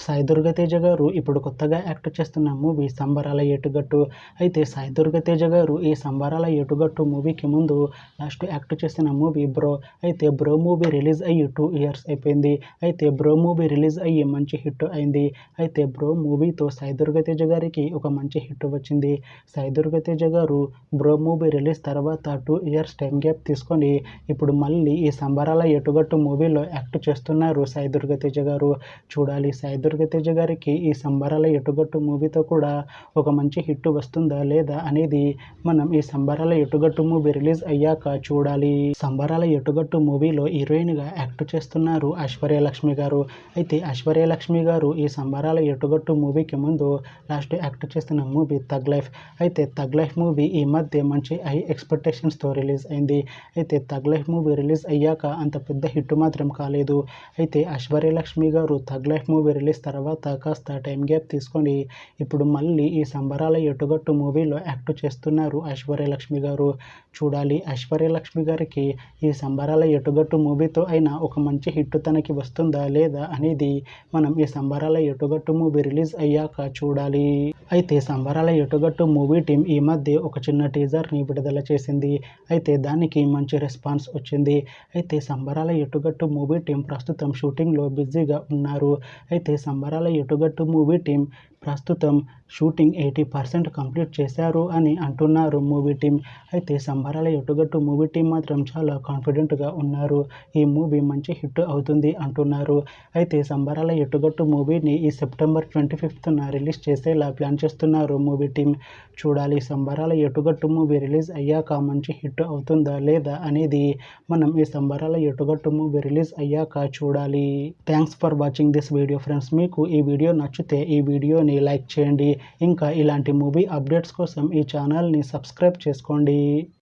సాయి దుర్గా తేజ గారు ఇప్పుడు కొత్తగా యాక్ట్ చేస్తున్న మూవీ సంబరాల ఏటుగట్టు. అయితే సాయి దుర్గా తేజ గారు ఈ సంబరాల ఏటుగట్టు మూవీకి ముందు లాస్ట్ యాక్ట్ చేసిన మూవీ బ్రో. అయితే బ్రో మూవీ రిలీజ్ అయ్యి 2 ఇయర్స్ అయిపోయింది. అయితే బ్రో మూవీ రిలీజ్ అయ్యి మంచి హిట్ అయింది. అయితే బ్రో మూవీతో సాయి దుర్గా తేజ గారికి ఒక మంచి హిట్ వచ్చింది. సాయి దుర్గా తేజ గారు బ్రో మూవీ రిలీజ్ తర్వాత 2 ఇయర్స్ టైం గ్యాప్ తీసుకొని ఇప్పుడు మళ్ళీ ఈ సంబరాల ఏటుగట్టు మూవీలో యాక్ట్ చేస్తున్నారు సాయి దుర్గా తేజ గారు. చూడాలి సాయి దుర్గా తేజ గారికి ఈ సంబరాల ఎటుగట్టు మూవీతో కూడా ఒక మంచి హిట్ వస్తుందా లేదా అనేది మనం ఈ సంబరాల ఎటుగట్టు మూవీ రిలీజ్ అయ్యాక చూడాలి. సంబరాల ఎటుగట్టు మూవీలో హీరోయిన్గా యాక్ట్ చేస్తున్నారు ఐశ్వర్య లక్ష్మి గారు. అయితే ఐశ్వర్య లక్ష్మి గారు ఈ సంబరాల ఎటుగట్టు మూవీకి ముందు లాస్ట్ యాక్ట్ చేస్తున్న మూవీ థగ్ లైఫ్. అయితే థగ్ లైఫ్ మూవీ ఈ మధ్య మంచి హై ఎక్స్పెక్టేషన్స్తో రిలీజ్ అయింది. అయితే థగ్ లైఫ్ మూవీ రిలీజ్ అయ్యాక అంత పెద్ద హిట్ మాత్రం కాలేదు. అయితే ఐశ్వర్య లక్ష్మి గారు థగ్ లైఫ్ మూవీ రిలీజ్ తర్వాత కాస్త టైం గ్యాప్ తీసుకొని ఇప్పుడు మళ్ళీ ఈ సంబరాల ఎటుగట్టు మూవీలో యాక్ట్ చేస్తున్నారు ఐశ్వర్య లక్ష్మి గారు. చూడాలి ఐశ్వర్య లక్ష్మి గారికి ఈ సంబరాల ఎటుగట్టు మూవీతో అయినా ఒక మంచి హిట్ తనకి వస్తుందా లేదా అనేది మనం ఈ సంబరాల ఎటుగట్టు మూవీ రిలీజ్ అయ్యాక చూడాలి. అయితే సంబరాల ఎటుగట్టు మూవీ టీం ఈ మధ్య ఒక చిన్న టీజర్ని విడుదల చేసింది. అయితే దానికి మంచి రెస్పాన్స్ వచ్చింది. అయితే సంబరాల ఎటుగట్టు మూవీ టీం ప్రస్తుతం షూటింగ్లో బిజీగా ఉన్నారు. అయితే సంబరాల ఎటుగట్టు మూవీ టీం ప్రస్తుతం షూటింగ్ 80% కంప్లీట్ చేశారు అని అంటున్నారు మూవీ టీం. అయితే సంబరాల ఎటుగట్టు మూవీ టీం మాత్రం చాలా కాన్ఫిడెంట్గా ఉన్నారు. ఈ మూవీ మంచి హిట్ అవుతుంది అంటున్నారు. అయితే సంబరాల ఎటుగట్టు మూవీని ఈ సెప్టెంబర్ 25న రిలీజ్ చేసేలా ప్లాన్ చేస్తున్నారు మూవీ టీం. చూడాలి సంబరాల ఎటుగట్టు మూవీ రిలీజ్ అయ్యాక మంచి హిట్ అవుతుందా లేదా అనేది మనం ఈ సంబరాల ఎటుగట్టు మూవీ రిలీజ్ అయ్యాక చూడాలి. Thanks for watching this video friends. మీకు ఈ వీడియో నచ్చితే ఈ వీడియోని లైక్ చేయండి. ఇంకా ఇలాంటి మూవీ అప్డేట్స్ కోసం ఈ ఛానల్ని సబ్స్క్రైబ్ చేసుకోండి.